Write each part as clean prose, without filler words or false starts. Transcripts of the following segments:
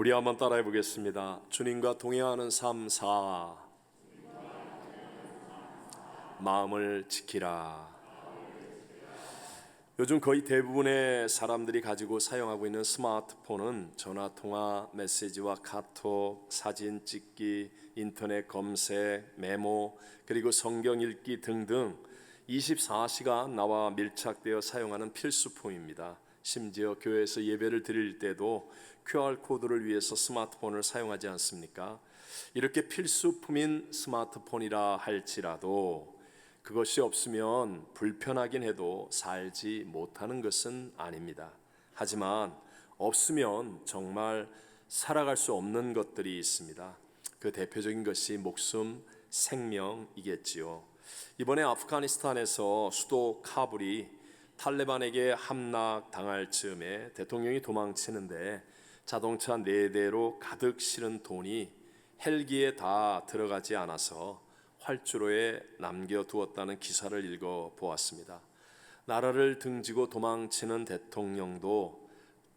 우리 한번 따라해 보겠습니다. 주님과 동행하는 삶 4. 마음을 지키라. 요즘 거의 대부분의 사람들이 가지고 사용하고 있는 스마트폰은 전화통화, 메시지와 카톡, 사진 찍기, 인터넷 검색, 메모, 그리고 성경 읽기 등등 24시간 나와 밀착되어 사용하는 필수품입니다. 심지어 교회에서 예배를 드릴 때도 QR코드를 위해서 스마트폰을 사용하지 않습니까? 이렇게 필수품인 스마트폰이라 할지라도 그것이 없으면 불편하긴 해도 살지 못하는 것은 아닙니다. 하지만 없으면 정말 살아갈 수 없는 것들이 있습니다. 그 대표적인 것이 목숨, 생명이겠지요. 이번에 아프가니스탄에서 수도 카불이 탈레반에게 함락당할 즈음에 대통령이 도망치는데 자동차 4대로 가득 실은 돈이 헬기에 다 들어가지 않아서 활주로에 남겨두었다는 기사를 읽어보았습니다. 나라를 등지고 도망치는 대통령도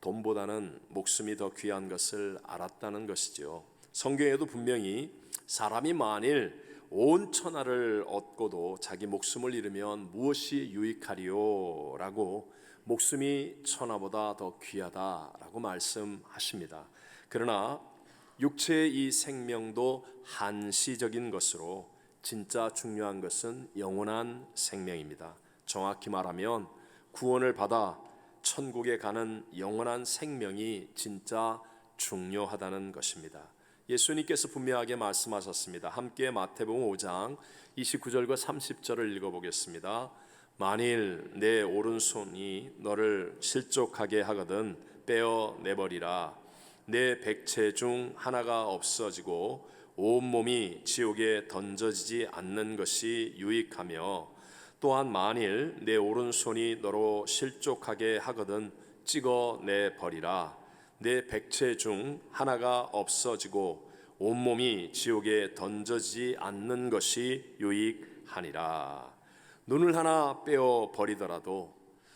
돈보다는 목숨이 더 귀한 것을 알았다는 것이죠. 성경에도 분명히 사람이 만일 온 천하를 얻고도 자기 목숨을 잃으면 무엇이 유익하리요? 라고 목숨이 천하보다 더 귀하다라고 말씀하십니다. 그러나 육체의 이 생명도 한시적인 것으로 진짜 중요한 것은 영원한 생명입니다. 정확히 말하면 구원을 받아 천국에 가는 영원한 생명이 진짜 중요하다는 것입니다. 예수님께서 분명하게 말씀하셨습니다. 함께 마태복음 5장 29절과 30절을 읽어보겠습니다. 만일 내 오른손이 너를 실족하게 하거든 빼어내버리라. 내 백체 중 하나가 없어지고 온몸이 지옥에 던져지지 않는 것이 유익하며, 또한 만일 내 오른손이 너로 실족하게 하거든 찍어내버리라. 내 백체 중 하나가 없어지고 온몸이 지옥에 던져지지 않는 것이 유익하니라. 눈을 하나 빼어 버리더라도,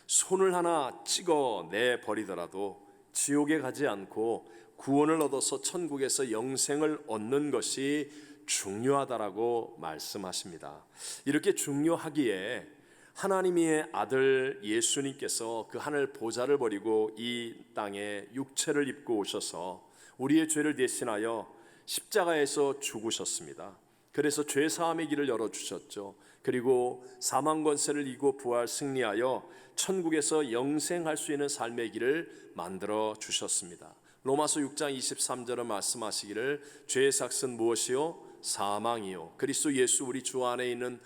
손을 하나 찍어내 버리더라도 지옥에 가지 않고 구원을 얻어서 천국에서 영생을 얻는 것이 중요하다라고 말씀하십니다. 이렇게 중요하기에 하나님의 아들 예수님께서 그 하늘 보좌를 버리고 이 땅에 육체를 입고 오셔서 우리의 죄를 대신하여 십자가에서 죽으셨습니다. 그래서 죄 사함의 길을 열어주셨죠. 그리고 사망 권세를 이기고 부활 승리하여 천국에서 영생할 수 있는 삶의 길을 만들어 주셨습니다. 로마서 6장 23절은 말씀하시기를 죄의 삭은 무엇이요? 사망이요. 그리스도 예수 우리 주 안에 있는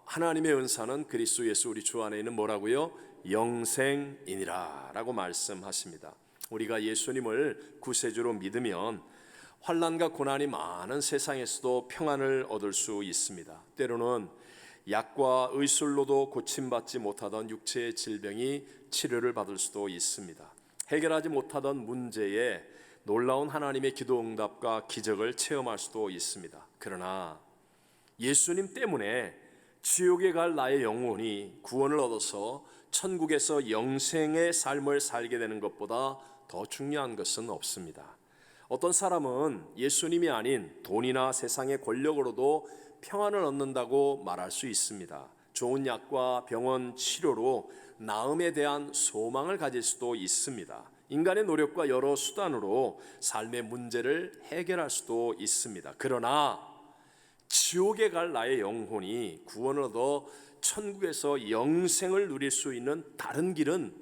하나님의 은사는 그리스도 예수 우리 주 안에 있는 뭐라고요? 영생이니라 라고 말씀하십니다. 우리가 예수님을 구세주로 믿으면 환난과 고난이 많은 세상에서도 평안을 얻을 수 있습니다. 때로는 약과 의술로도 고침받지 못하던 육체의 질병이 치료를 받을 수도 있습니다. 해결하지 못하던 문제에 놀라운 하나님의 기도 응답과 기적을 체험할 수도 있습니다. 그러나 예수님 때문에 지옥에 갈 나의 영혼이 구원을 얻어서 천국에서 영생의 삶을 살게 되는 것보다 더 중요한 것은 없습니다. 어떤 사람은 예수님이 아닌 돈이나 세상의 권력으로도 평안을 얻는다고 말할 수 있습니다. 좋은 약과 병원 치료로 나음에 대한 소망을 가질 수도 있습니다. 인간의 노력과 여러 수단으로 삶의 문제를 해결할 수도 있습니다. 그러나 지옥에 갈 나의 영혼이 구원을 얻어 천국에서 영생을 누릴 수 있는 다른 길은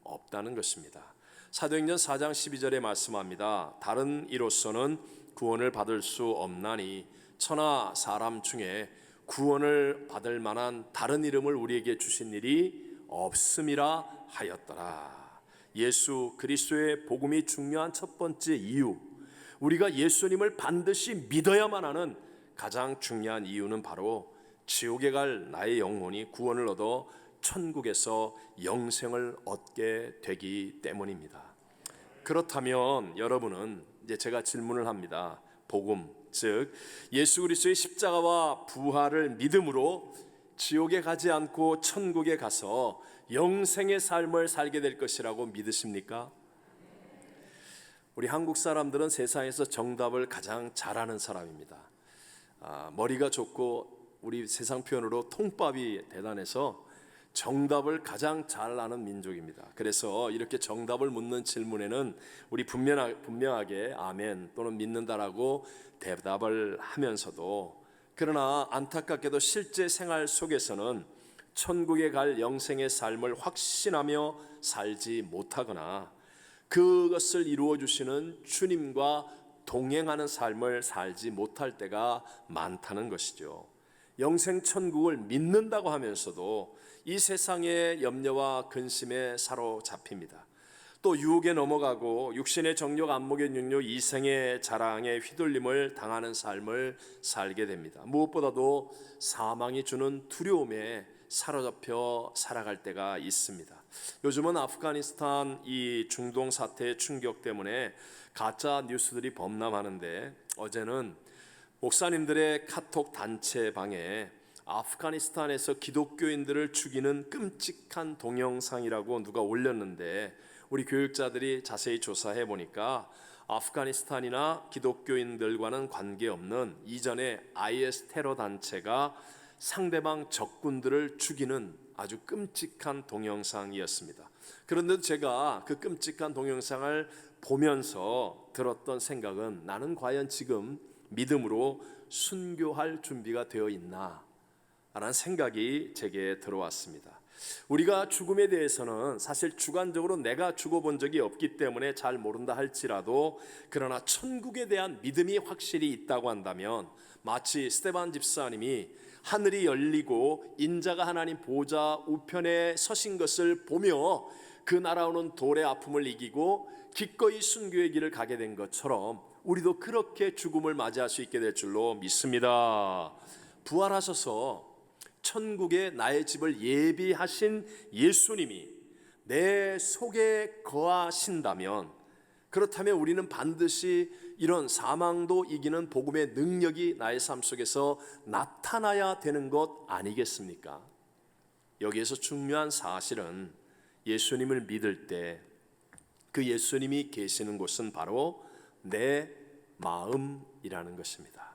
없다는 것입니다. 사도행전 4장 12절에 말씀합니다. 다른 이로서는 구원을 받을 수 없나니 천하 사람 중에 구원을 받을 만한 다른 이름을 우리에게 주신 일이 없음이라 하였더라. 예수 그리스도의 복음이 중요한 첫 번째 이유, 우리가 예수님을 반드시 믿어야만 하는 가장 중요한 이유는 바로 지옥에 갈 나의 영혼이 구원을 얻어 천국에서 영생을 얻게 되기 때문입니다. 그렇다면 여러분은 이제 제가 질문을 합니다. 복음, 즉 예수 그리스도의 십자가와 부활을 믿음으로 지옥에 가지 않고 천국에 가서 영생의 삶을 살게 될 것이라고 믿으십니까? 우리 한국 사람들은 세상에서 정답을 가장 잘하는 사람입니다. 머리가 좋고 우리 세상 표현으로 통밥이 대단해서 정답을 가장 잘 아는 민족입니다. 그래서 이렇게 정답을 묻는 질문에는 우리 분명하게 아멘 또는 믿는다라고 대답을 하면서도, 그러나 안타깝게도 실제 생활 속에서는 천국에 갈 영생의 삶을 확신하며 살지 못하거나 그것을 이루어 주시는 주님과 동행하는 삶을 살지 못할 때가 많다는 것이죠. 영생 천국을 믿는다고 하면서도 이 세상의 염려와 근심에 사로잡힙니다. 또 유혹에 넘어가고 육신의 정욕, 안목의 육류, 이생의 자랑에 휘둘림을 당하는 삶을 살게 됩니다. 무엇보다도 사망이 주는 두려움에 사로잡혀 살아갈 때가 있습니다. 요즘은 아프가니스탄 이 중동 사태의 충격 때문에 가짜 뉴스들이 범람하는데, 어제는 목사님들의 카톡 단체방에 아프가니스탄에서 기독교인들을 죽이는 끔찍한 동영상이라고 누가 올렸는데, 우리 교육자들이 자세히 조사해 보니까 아프가니스탄이나 기독교인들과는 관계없는 이전에 IS 테러 단체가 상대방 적군들을 죽이는 아주 끔찍한 동영상이었습니다. 그런데 제가 그 끔찍한 동영상을 보면서 들었던 생각은, 나는 과연 지금 믿음으로 순교할 준비가 되어 있나 라는 생각이 제게 들어왔습니다. 우리가 죽음에 대해서는 사실 주관적으로 내가 죽어본 적이 없기 때문에 잘 모른다 할지라도, 그러나 천국에 대한 믿음이 확실히 있다고 한다면, 마치 스데반 집사님이 하늘이 열리고 인자가 하나님 보좌 우편에 서신 것을 보며 그 날아오는 돌의 아픔을 이기고 기꺼이 순교의 길을 가게 된 것처럼 우리도 그렇게 죽음을 맞이할 수 있게 될 줄로 믿습니다. 부활하셔서 천국에 나의 집을 예비하신 예수님이 내 속에 거하신다면, 그렇다면 우리는 반드시 이런 사망도 이기는 복음의 능력이 나의 삶 속에서 나타나야 되는 것 아니겠습니까? 여기에서 중요한 사실은, 예수님을 믿을 때 그 예수님이 계시는 곳은 바로 내 마음이라는 것입니다.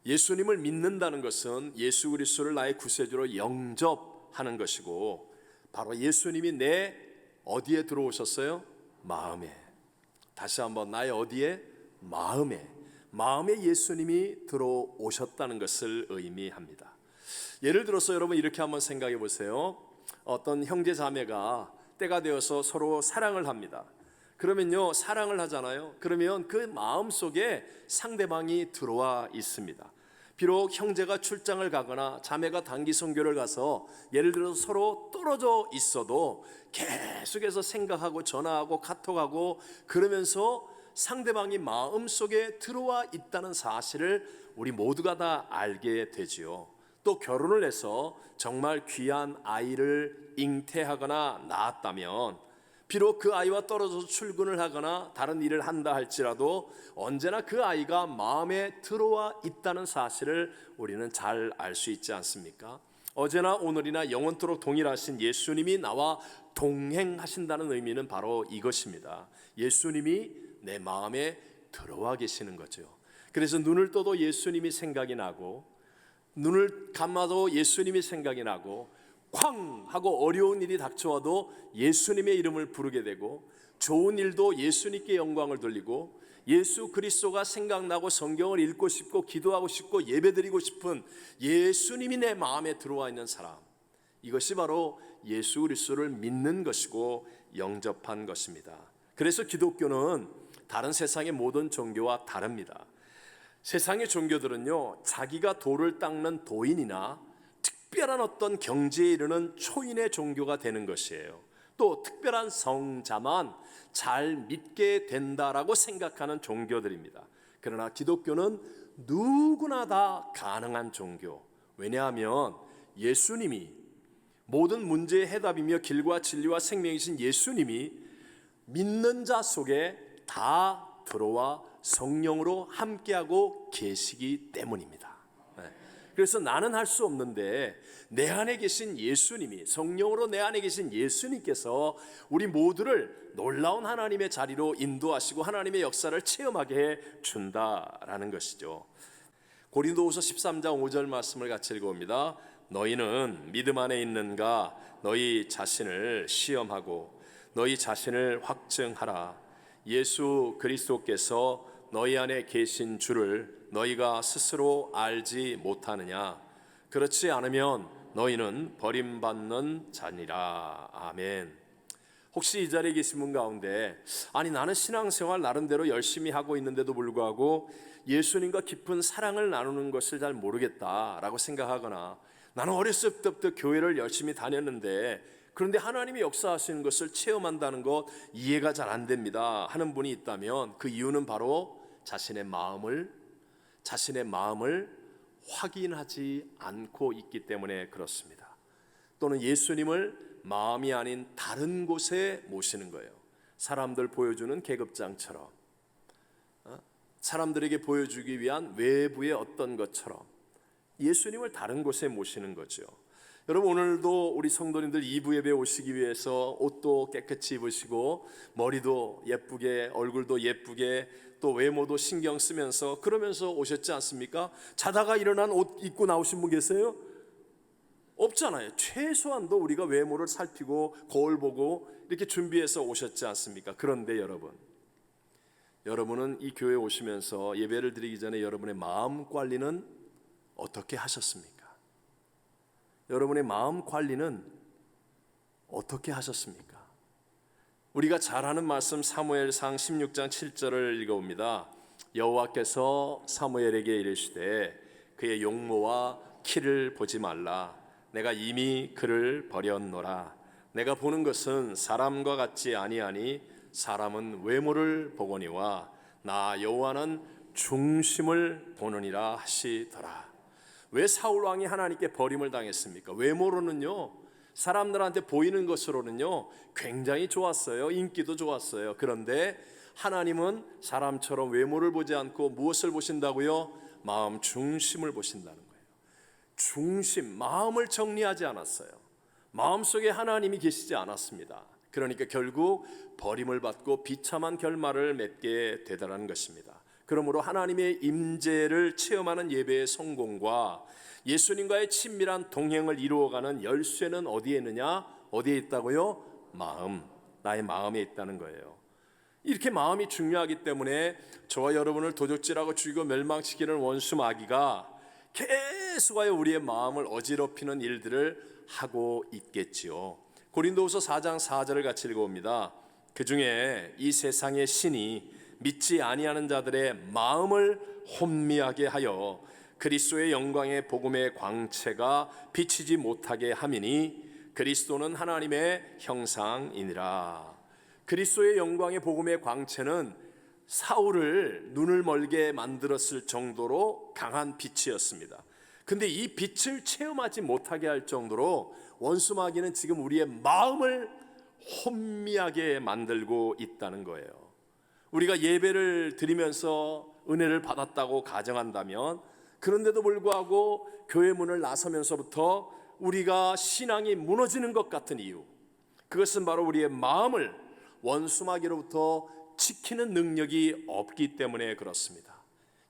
예수님을 믿는다는 것은 예수 그리스도를 나의 구세주로 영접하는 것이고, 바로 예수님이 내 어디에 들어오셨어요? 마음에. 다시 한번, 나의 어디에? 마음에 예수님이 들어오셨다는 것을 의미합니다. 예를 들어서 여러분 이렇게 한번 생각해 보세요. 어떤 형제 자매가 때가 되어서 서로 사랑을 합니다. 그러면요, 사랑을 하잖아요. 그러면 그 마음 속에 상대방이 들어와 있습니다. 비록 형제가 출장을 가거나 자매가 단기 선교를 가서 예를 들어서 서로 떨어져 있어도 계속해서 생각하고 전화하고 카톡하고 그러면서 상대방이 마음속에 들어와 있다는 사실을 우리 모두가 다 알게 되지요. 또 결혼을 해서 정말 귀한 아이를 잉태하거나 낳았다면, 비록 그 아이와 떨어져서 출근을 하거나 다른 일을 한다 할지라도 언제나 그 아이가 마음에 들어와 있다는 사실을 우리는 잘 알 수 있지 않습니까? 어제나 오늘이나 영원토록 동일하신 예수님이 나와 동행하신다는 의미는 바로 이것입니다. 예수님이 내 마음에 들어와 계시는 거죠. 그래서 눈을 떠도 예수님이 생각이 나고, 눈을 감아도 예수님이 생각이 나고, 쾅 하고 어려운 일이 닥쳐와도 예수님의 이름을 부르게 되고, 좋은 일도 예수님께 영광을 돌리고, 예수 그리스도가 생각나고 성경을 읽고 싶고 기도하고 싶고 예배드리고 싶은 예수님이 내 마음에 들어와 있는 사람, 이것이 바로 예수 그리스도를 믿는 것이고 영접한 것입니다. 그래서 기독교는 다른 세상의 모든 종교와 다릅니다. 세상의 종교들은요, 자기가 돌을 닦는 도인이나 특별한 어떤 경지에 이르는 초인의 종교가 되는 것이에요. 또 특별한 성자만 잘 믿게 된다라고 생각하는 종교들입니다. 그러나 기독교는 누구나 다 가능한 종교. 왜냐하면 예수님이 모든 문제의 해답이며 길과 진리와 생명이신 예수님이 믿는 자 속에 다 들어와 성령으로 함께하고 계시기 때문입니다. 그래서 나는 할 수 없는데 내 안에 계신 예수님이, 성령으로 내 안에 계신 예수님께서 우리 모두를 놀라운 하나님의 자리로 인도하시고 하나님의 역사를 체험하게 해 준다라는 것이죠. 고린도후서 13장 5절 말씀을 같이 읽어봅니다. 너희는 믿음 안에 있는가? 너희 자신을 시험하고 너희 자신을 확증하라. 예수 그리스도께서 너희 안에 계신 줄을 너희가 스스로 알지 못하느냐? 그렇지 않으면 너희는 버림받는 자니라. 아멘. 혹시 이 자리에 계신 분 가운데 아니 나는 신앙생활 나름대로 열심히 하고 있는데도 불구하고 예수님과 깊은 사랑을 나누는 것을 잘 모르겠다라고 생각하거나 나는 어렸을 때부터 교회를 열심히 다녔는데 그런데 하나님이 역사하시는 것을 체험한다는 것 이해가 잘 안 됩니다 하는 분이 있다면 그 이유는 바로 자신의 마음을 확인하지 않고 있기 때문에 그렇습니다. 또는 예수님을 마음이 아닌 다른 곳에 모시는 거예요. 사람들 보여주는 계급장처럼, 사람들에게 보여주기 위한 외부의 어떤 것처럼 예수님을 다른 곳에 모시는 거죠. 여러분 오늘도 우리 성도님들 2부 예배 오시기 위해서 옷도 깨끗이 입으시고 머리도 예쁘게, 얼굴도 예쁘게, 또 외모도 신경 쓰면서 그러면서 오셨지 않습니까? 자다가 일어난 옷 입고 나오신 분 계세요? 없잖아요. 최소한도 우리가 외모를 살피고 거울 보고 이렇게 준비해서 오셨지 않습니까? 그런데 여러분은 이 교회에 오시면서 예배를 드리기 전에 여러분의 마음 관리는 어떻게 하셨습니까? 여러분의 마음 관리는 어떻게 하셨습니까? 우리가 잘 아는 말씀 사무엘상 16장 7절을 읽어봅니다. 여호와께서 사무엘에게 이르시되 그의 용모와 키를 보지 말라. 내가 이미 그를 버렸노라. 내가 보는 것은 사람과 같지 아니하니 사람은 외모를 보거니와 나 여호와는 중심을 보느니라 하시더라. 왜 사울 왕이 하나님께 버림을 당했습니까? 외모로는요, 사람들한테 보이는 것으로는요 굉장히 좋았어요. 인기도 좋았어요. 그런데 하나님은 사람처럼 외모를 보지 않고 무엇을 보신다고요? 마음 중심을 보신다는 거예요. 중심, 마음을 정리하지 않았어요. 마음속에 하나님이 계시지 않았습니다. 그러니까 결국 버림을 받고 비참한 결말을 맺게 되더라는 것입니다. 그러므로 하나님의 임재를 체험하는 예배의 성공과 예수님과의 친밀한 동행을 이루어가는 열쇠는 어디에 있느냐? 어디에 있다고요? 마음, 나의 마음에 있다는 거예요. 이렇게 마음이 중요하기 때문에 저와 여러분을 도적질하고 죽이고 멸망시키는 원수 마귀가 계속하여 우리의 마음을 어지럽히는 일들을 하고 있겠지요. 고린도후서 4장 4절을 같이 읽어봅니다. 그 중에 이 세상의 신이 믿지 아니하는 자들의 마음을 혼미하게 하여 그리스도의 영광의 복음의 광채가 비치지 못하게 함이니 그리스도는 하나님의 형상이니라. 그리스도의 영광의 복음의 광채는 사울을 눈을 멀게 만들었을 정도로 강한 빛이었습니다. 근데 이 빛을 체험하지 못하게 할 정도로 원수 마귀는 지금 우리의 마음을 혼미하게 만들고 있다는 거예요. 우리가 예배를 드리면서 은혜를 받았다고 가정한다면 그런데도 불구하고 교회 문을 나서면서부터 우리가 신앙이 무너지는 것 같은 이유, 그것은 바로 우리의 마음을 원수 마귀로부터 지키는 능력이 없기 때문에 그렇습니다.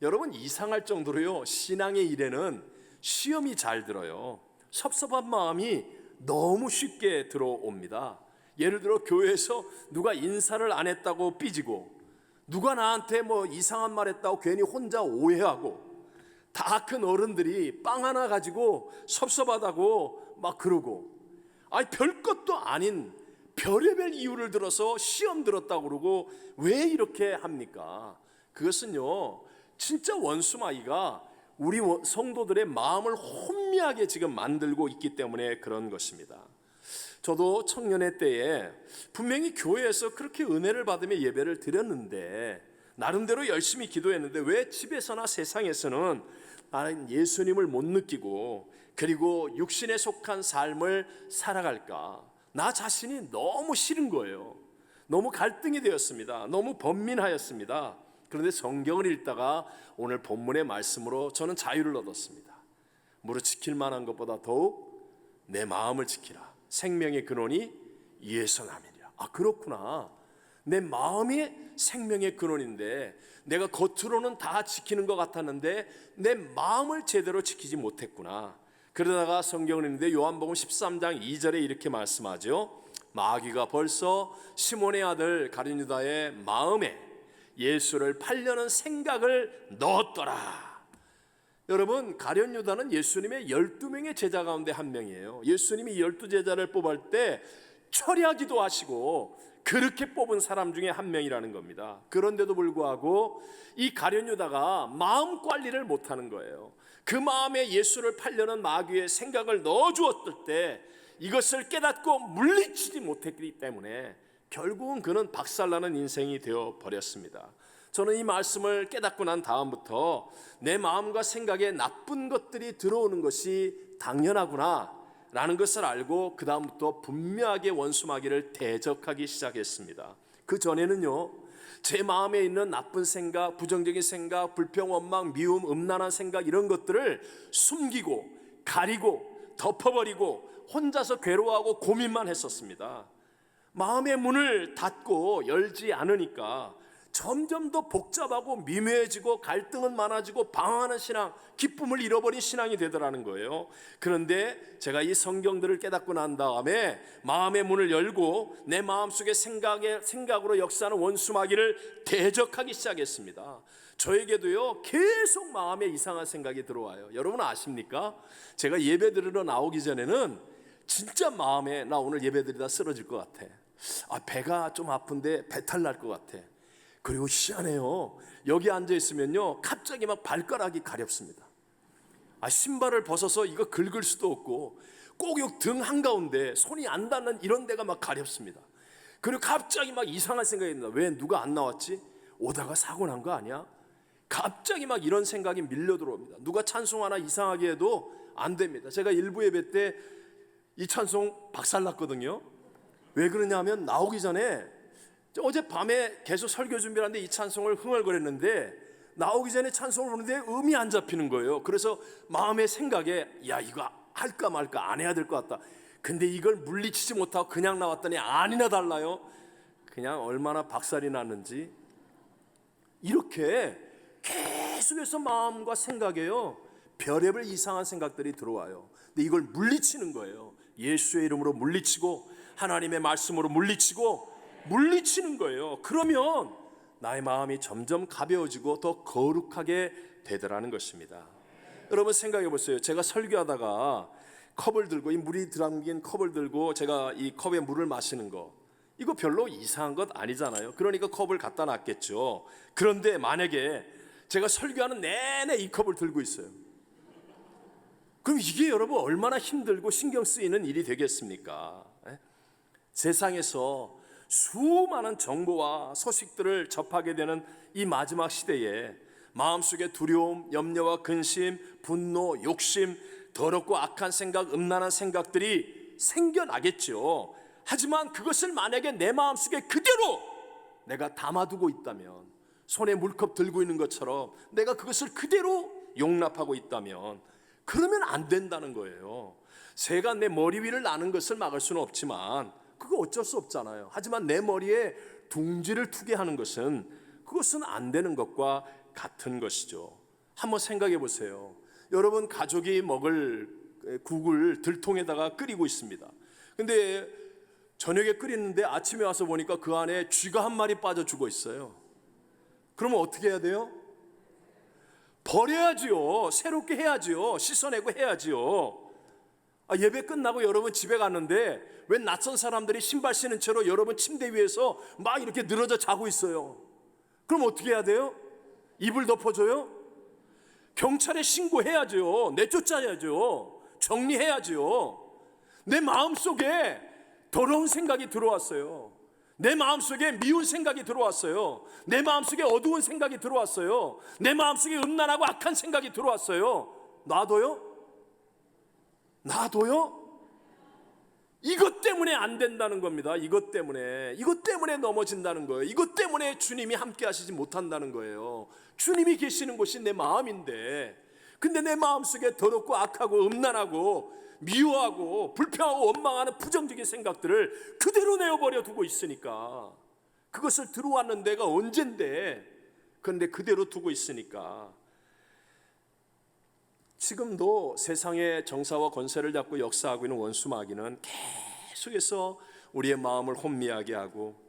여러분 이상할 정도로요 신앙의 일에는 시험이 잘 들어요. 섭섭한 마음이 너무 쉽게 들어옵니다. 예를 들어 교회에서 누가 인사를 안 했다고 삐지고 누가 나한테 뭐 이상한 말 했다고 괜히 혼자 오해하고 다 큰 어른들이 빵 하나 가지고 섭섭하다고 막 그러고 아니 별것도 아닌 별의별 이유를 들어서 시험 들었다고 그러고 왜 이렇게 합니까? 그것은요 진짜 원수 마귀가 우리 성도들의 마음을 혼미하게 지금 만들고 있기 때문에 그런 것입니다. 저도 청년의 때에 분명히 교회에서 그렇게 은혜를 받으며 예배를 드렸는데 나름대로 열심히 기도했는데 왜 집에서나 세상에서는 나는 예수님을 못 느끼고 그리고 육신에 속한 삶을 살아갈까? 나 자신이 너무 싫은 거예요. 너무 갈등이 되었습니다. 너무 번민하였습니다. 그런데 성경을 읽다가 오늘 본문의 말씀으로 저는 자유를 얻었습니다. 무릇 지킬 만한 것보다 더욱 내 마음을 지키라. 생명의 근원이 이에서 남이니라. 아, 그렇구나. 내 마음이 생명의 근원인데 내가 겉으로는 다 지키는 것 같았는데 내 마음을 제대로 지키지 못했구나. 그러다가 성경을 읽는데 요한복음 13장 2절에 이렇게 말씀하죠. 마귀가 벌써 시몬의 아들 가룟 유다의 마음에 예수를 팔려는 생각을 넣었더라. 여러분, 가룟 유다는 예수님의 12명의 제자 가운데 한 명이에요. 예수님이 12제자를 뽑을 때 철야기도 하시고 그렇게 뽑은 사람 중에 한 명이라는 겁니다. 그런데도 불구하고 이 가룟 유다가 마음 관리를 못하는 거예요. 그 마음에 예수를 팔려는 마귀의 생각을 넣어주었을 때 이것을 깨닫고 물리치지 못했기 때문에 결국은 그는 박살나는 인생이 되어 버렸습니다. 저는 이 말씀을 깨닫고 난 다음부터 내 마음과 생각에 나쁜 것들이 들어오는 것이 당연하구나 라는 것을 알고 그 다음부터 분명하게 원수마귀를 대적하기 시작했습니다. 그 전에는요, 제 마음에 있는 나쁜 생각, 부정적인 생각, 불평, 원망, 미움, 음란한 생각 이런 것들을 숨기고 가리고 덮어버리고 혼자서 괴로워하고 고민만 했었습니다. 마음의 문을 닫고 열지 않으니까 점점 더 복잡하고 미묘해지고 갈등은 많아지고 방황하는 신앙, 기쁨을 잃어버린 신앙이 되더라는 거예요. 그런데 제가 이 성경들을 깨닫고 난 다음에 마음의 문을 열고 내 마음속의 생각으로 역사하는 원수마귀를 대적하기 시작했습니다. 저에게도요, 계속 마음에 이상한 생각이 들어와요. 여러분 아십니까? 제가 예배 드리러 나오기 전에는 진짜 마음에 나 오늘 예배 드리다 쓰러질 것 같아. 배가 좀 아픈데 배탈 날 것 같아. 그리고 희한해요. 여기 앉아 있으면요, 갑자기 막 발가락이 가렵습니다. 신발을 벗어서 이거 긁을 수도 없고 꼭 요 등 한가운데 손이 안 닿는 이런 데가 막 가렵습니다. 그리고 갑자기 막 이상한 생각이 듭니다. 왜 누가 안 나왔지? 오다가 사고 난 거 아니야? 갑자기 막 이런 생각이 밀려 들어옵니다. 누가 찬송 하나 이상하게 해도 안 됩니다. 제가 일부 예배 때 이 찬송 박살났거든요. 왜 그러냐면 나오기 전에 어젯밤에 계속 설교 준비를 하는데 이 찬송을 흥얼거렸는데 나오기 전에 찬송을 부르는데 음이 안 잡히는 거예요. 그래서 마음의 생각에 야, 이거 할까 말까 안 해야 될 것 같다. 근데 이걸 물리치지 못하고 그냥 나왔더니 아니나 달라요. 그냥 얼마나 박살이 났는지 이렇게 계속해서 마음과 생각에요, 별의별 이상한 생각들이 들어와요. 근데 이걸 물리치는 거예요. 예수의 이름으로 물리치고 하나님의 말씀으로 물리치는 거예요. 그러면 나의 마음이 점점 가벼워지고 더 거룩하게 되더라는 것입니다. 여러분 생각해 보세요. 제가 설교하다가 컵을 들고, 이 물이 담긴 컵을 들고 제가 이 컵에 물을 마시는 거, 이거 별로 이상한 것 아니잖아요. 그러니까 컵을 갖다 놨겠죠. 그런데 만약에 제가 설교하는 내내 이 컵을 들고 있어요. 그럼 이게 여러분 얼마나 힘들고 신경 쓰이는 일이 되겠습니까? 세상에서 수많은 정보와 소식들을 접하게 되는 이 마지막 시대에 마음속에 두려움, 염려와 근심, 분노, 욕심, 더럽고 악한 생각, 음란한 생각들이 생겨나겠죠. 하지만 그것을 만약에 내 마음속에 그대로 내가 담아두고 있다면, 손에 물컵 들고 있는 것처럼 내가 그것을 그대로 용납하고 있다면, 그러면 안 된다는 거예요. 새가 내 머리 위를 나는 것을 막을 수는 없지만 그거 어쩔 수 없잖아요. 하지만 내 머리에 둥지를 트게 하는 것은, 그것은 안 되는 것과 같은 것이죠. 한번 생각해 보세요. 여러분 가족이 먹을 국을 들통에다가 끓이고 있습니다. 근데 저녁에 끓이는데 아침에 와서 보니까 그 안에 쥐가 한 마리 빠져 죽어 있어요. 그러면 어떻게 해야 돼요? 버려야지요. 새롭게 해야지요. 씻어내고 해야지요. 예배 끝나고 여러분 집에 갔는데 왜 낯선 사람들이 신발 신은 채로 여러분 침대 위에서 막 이렇게 늘어져 자고 있어요. 그럼 어떻게 해야 돼요? 이불 덮어줘요? 경찰에 신고해야죠. 내쫓아야죠. 정리해야죠. 내 마음속에 더러운 생각이 들어왔어요. 내 마음속에 미운 생각이 들어왔어요. 내 마음속에 어두운 생각이 들어왔어요. 내 마음속에 음란하고 악한 생각이 들어왔어요. 놔둬요? 이것 때문에 안 된다는 겁니다. 이것 때문에 넘어진다는 거예요. 이것 때문에 주님이 함께 하시지 못한다는 거예요. 주님이 계시는 곳이 내 마음인데, 근데 내 마음속에 더럽고 악하고 음란하고 미워하고 불평하고 원망하는 부정적인 생각들을 그대로 내어버려 두고 있으니까, 그것을 들어왔는 데가 언젠데, 그런데 그대로 두고 있으니까 지금도 세상의 정사와 권세를 잡고 역사하고 있는 원수 마귀는 계속해서 우리의 마음을 혼미하게 하고,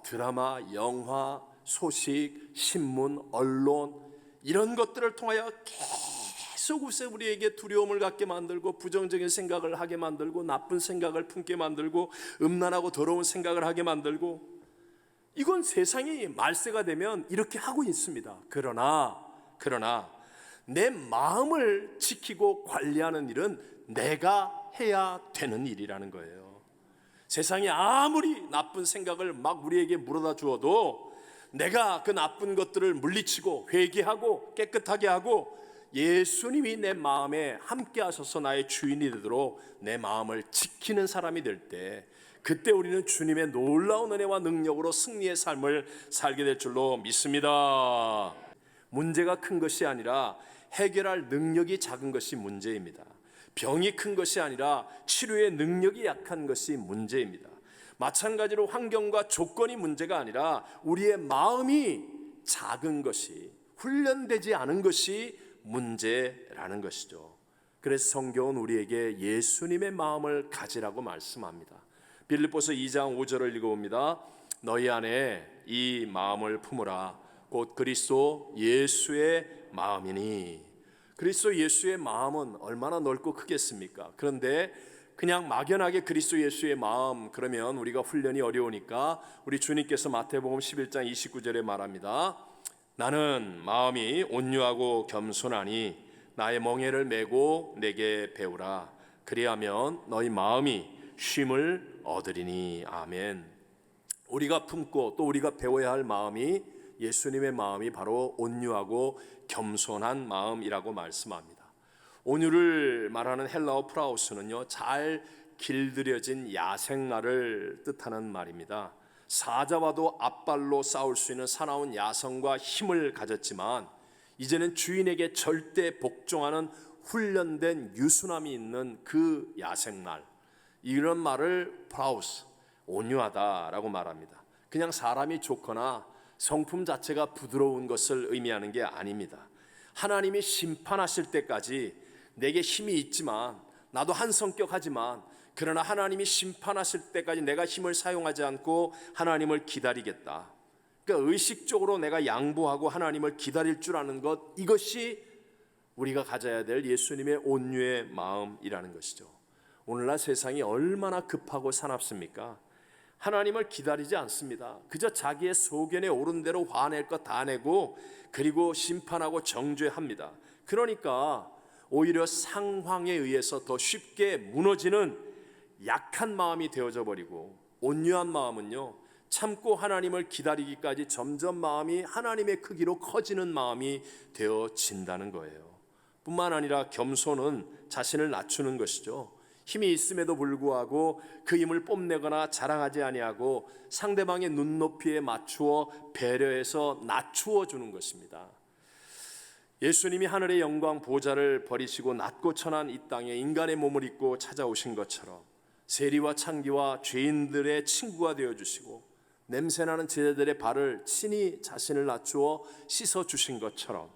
드라마, 영화, 소식, 신문, 언론 이런 것들을 통하여 계속 우리에게 두려움을 갖게 만들고, 부정적인 생각을 하게 만들고, 나쁜 생각을 품게 만들고, 음란하고 더러운 생각을 하게 만들고, 이건 세상이 말세가 되면 이렇게 하고 있습니다. 그러나 내 마음을 지키고 관리하는 일은 내가 해야 되는 일이라는 거예요. 세상이 아무리 나쁜 생각을 막 우리에게 물어다 주어도 내가 그 나쁜 것들을 물리치고 회개하고 깨끗하게 하고, 예수님이 내 마음에 함께 하셔서 나의 주인이 되도록 내 마음을 지키는 사람이 될 때, 그때 우리는 주님의 놀라운 은혜와 능력으로 승리의 삶을 살게 될 줄로 믿습니다. 문제가 큰 것이 아니라 해결할 능력이 작은 것이 문제입니다. 병이 큰 것이 아니라 치료의 능력이 약한 것이 문제입니다. 마찬가지로 환경과 조건이 문제가 아니라 우리의 마음이 작은 것이, 훈련되지 않은 것이 문제라는 것이죠. 그래서 성경은 우리에게 예수님의 마음을 가지라고 말씀합니다. 빌립보서 2장 5절을 읽어봅니다. 너희 안에 이 마음을 품으라. 곧 그리스도 예수의 마음이니. 그리스도 예수의 마음은 얼마나 넓고 크겠습니까? 그런데 그냥 막연하게 그리스도 예수의 마음 그러면 우리가 훈련이 어려우니까 우리 주님께서 마태복음 11장 29절에 말합니다. 나는 마음이 온유하고 겸손하니 나의 멍에를 메고 내게 배우라. 그리하면 너희 마음이 쉼을 얻으리니. 아멘. 우리가 품고 또 우리가 배워야 할 마음이, 예수님의 마음이 바로 온유하고 겸손한 마음이라고 말씀합니다. 온유를 말하는 헬라어 프라우스는요, 잘 길들여진 야생마를 뜻하는 말입니다. 사자와도 앞발로 싸울 수 있는 사나운 야성과 힘을 가졌지만 이제는 주인에게 절대 복종하는 훈련된 유순함이 있는 그 야생말, 이런 말을 프라우스, 온유하다라고 말합니다. 그냥 사람이 좋거나 성품 자체가 부드러운 것을 의미하는 게 아닙니다. 하나님이 심판하실 때까지 내게 힘이 있지만, 나도 한 성격하지만, 그러나 하나님이 심판하실 때까지 내가 힘을 사용하지 않고 하나님을 기다리겠다. 그러니까 의식적으로 내가 양보하고 하나님을 기다릴 줄 아는 것, 이것이 우리가 가져야 될 예수님의 온유의 마음이라는 것이죠. 오늘날 세상이 얼마나 급하고 사납습니까? 하나님을 기다리지 않습니다. 그저 자기의 소견에 오른 대로 화낼 것 다 내고, 그리고 심판하고 정죄합니다. 그러니까 오히려 상황에 의해서 더 쉽게 무너지는 약한 마음이 되어져 버리고, 온유한 마음은요, 참고 하나님을 기다리기까지 점점 마음이 하나님의 크기로 커지는 마음이 되어진다는 거예요. 뿐만 아니라 겸손은 자신을 낮추는 것이죠. 힘이 있음에도 불구하고 그 힘을 뽐내거나 자랑하지 아니하고 상대방의 눈높이에 맞추어 배려해서 낮추어 주는 것입니다. 예수님이 하늘의 영광 보좌를 버리시고 낮고 천한 이 땅에 인간의 몸을 입고 찾아오신 것처럼 세리와 창기와 죄인들의 친구가 되어주시고 냄새나는 제자들의 발을 친히 자신을 낮추어 씻어주신 것처럼,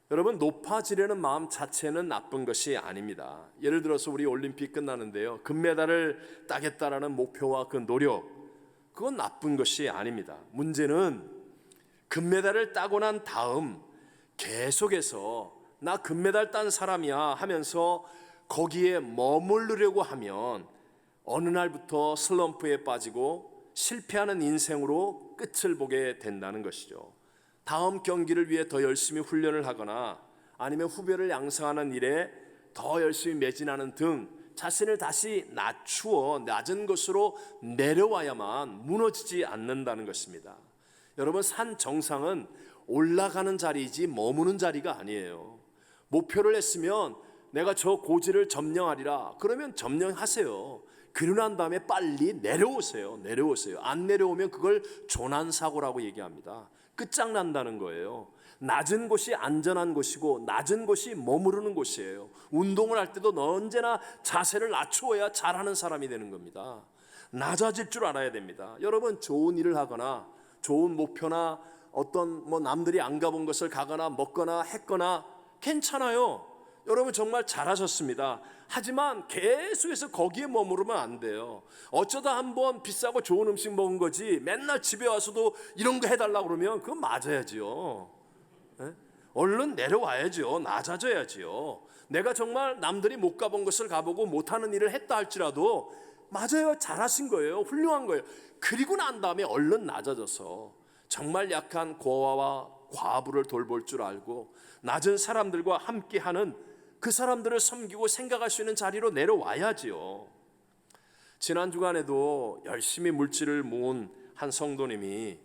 여러분, 높아지려는 마음 자체는 나쁜 것이 아닙니다. 예를 들어서 우리 올림픽 끝나는데요, 금메달을 따겠다라는 목표와 그 노력, 그건 나쁜 것이 아닙니다. 문제는 금메달을 따고 난 다음 계속해서 나 금메달 딴 사람이야 하면서 거기에 머무르려고 하면 어느 날부터 슬럼프에 빠지고 실패하는 인생으로 끝을 보게 된다는 것이죠. 다음 경기를 위해 더 열심히 훈련을 하거나 아니면 후배를 양성하는 일에 더 열심히 매진하는 등 자신을 다시 낮추어 낮은 곳으로 내려와야만 무너지지 않는다는 것입니다. 여러분, 산 정상은 올라가는 자리이지 머무는 자리가 아니에요. 목표를 했으면 내가 저 고지를 점령하리라, 그러면 점령하세요. 그러고 난 다음에 빨리 내려오세요. 안 내려오면 그걸 조난사고라고 얘기합니다. 끝장난다는 거예요. 낮은 곳이 안전한 곳이고 낮은 곳이 머무르는 곳이에요. 운동을 할 때도 언제나 자세를 낮추어야 잘하는 사람이 되는 겁니다. 낮아질 줄 알아야 됩니다. 여러분, 좋은 일을 하거나 좋은 목표나 어떤 남들이 안 가본 것을 가거나 먹거나 했거나 괜찮아요. 여러분 정말 잘하셨습니다. 하지만 계속해서 거기에 머무르면 안 돼요. 어쩌다 한번 비싸고 좋은 음식 먹은 거지 맨날 집에 와서도 이런 거 해달라고 그러면 그건 맞아야지요. 네? 얼른 내려와야지요. 낮아져야지요. 내가 정말 남들이 못 가본 것을 가보고 못하는 일을 했다 할지라도 맞아요. 잘하신 거예요. 훌륭한 거예요. 그리고 난 다음에 얼른 낮아져서 정말 약한 고아와 과부를 돌볼 줄 알고 낮은 사람들과 함께하는 그 사람들을 섬기고 생각할 수 있는 자리로 내려와야지요. 지난 주간에도 열심히 물질을 모은 한 성도님이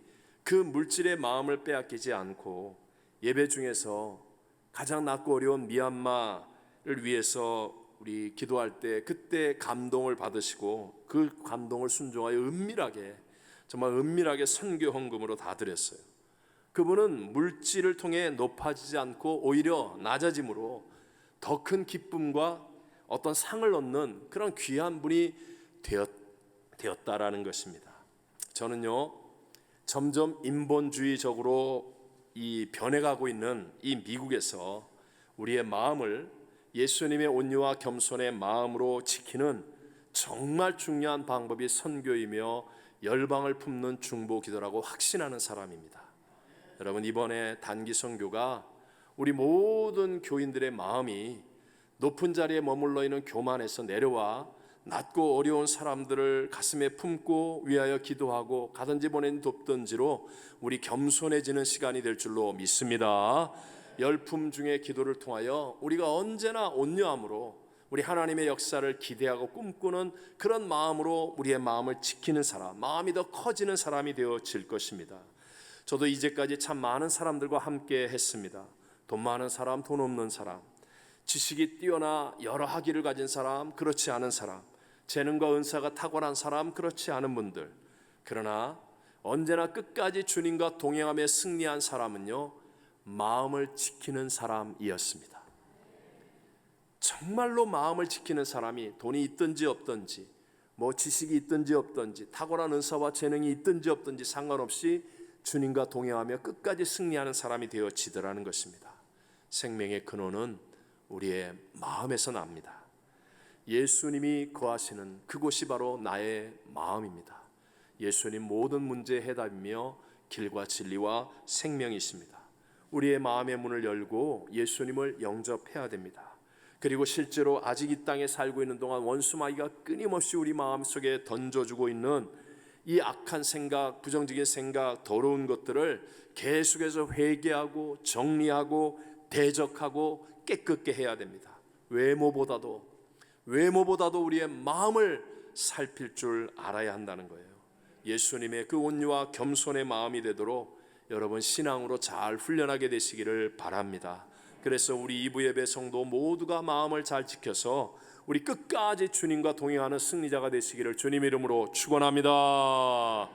그 물질의 마음을 빼앗기지 않고 예배 중에서 가장 낮고 어려운 미얀마를 위해서 우리 기도할 때 그때 감동을 받으시고 그 감동을 순종하여 정말 은밀하게 선교 헌금으로 다 드렸어요. 그분은 물질을 통해 높아지지 않고 오히려 낮아짐으로 더 큰 기쁨과 어떤 상을 얻는 그런 귀한 분이 되었다라는 것입니다. 저는요, 점점 인본주의적으로 이 변해가고 있는 이 미국에서 우리의 마음을 예수님의 온유와 겸손의 마음으로 지키는 정말 중요한 방법이 선교이며 열방을 품는 중보 기도라고 확신하는 사람입니다. 여러분, 이번에 단기 선교가 우리 모든 교인들의 마음이 높은 자리에 머물러 있는 교만에서 내려와 낮고 어려운 사람들을 가슴에 품고 위하여 기도하고 가든지 보낸 돕든지로 우리 겸손해지는 시간이 될 줄로 믿습니다. 열품 중의 기도를 통하여 우리가 언제나 온유함으로 우리 하나님의 역사를 기대하고 꿈꾸는 그런 마음으로 우리의 마음을 지키는 사람, 마음이 더 커지는 사람이 되어질 것입니다. 저도 이제까지 참 많은 사람들과 함께 했습니다. 돈 많은 사람, 돈 없는 사람, 지식이 뛰어나 여러 학위를 가진 사람, 그렇지 않은 사람, 재능과 은사가 탁월한 사람, 그렇지 않은 분들. 그러나 언제나 끝까지 주님과 동행하며 승리한 사람은요, 마음을 지키는 사람이었습니다. 정말로 마음을 지키는 사람이 돈이 있든지 없든지, 지식이 있든지 없든지, 탁월한 은사와 재능이 있든지 없든지 상관없이 주님과 동행하며 끝까지 승리하는 사람이 되어지더라는 것입니다. 생명의 근원은 우리의 마음에서 납니다. 예수님이 거하시는 그곳이 바로 나의 마음입니다. 예수님 모든 문제의 해답이며 길과 진리와 생명이십니다. 우리의 마음의 문을 열고 예수님을 영접해야 됩니다. 그리고 실제로 아직 이 땅에 살고 있는 동안 원수마귀가 끊임없이 우리 마음속에 던져주고 있는 이 악한 생각, 부정적인 생각, 더러운 것들을 계속해서 회개하고 정리하고 대적하고 깨끗게 해야 됩니다. 외모보다도 우리의 마음을 살필 줄 알아야 한다는 거예요. 예수님의 그 온유와 겸손의 마음이 되도록 여러분 신앙으로 잘 훈련하게 되시기를 바랍니다. 그래서 우리 2부 예배 성도 모두가 마음을 잘 지켜서 우리 끝까지 주님과 동행하는 승리자가 되시기를 주님 이름으로 축원합니다.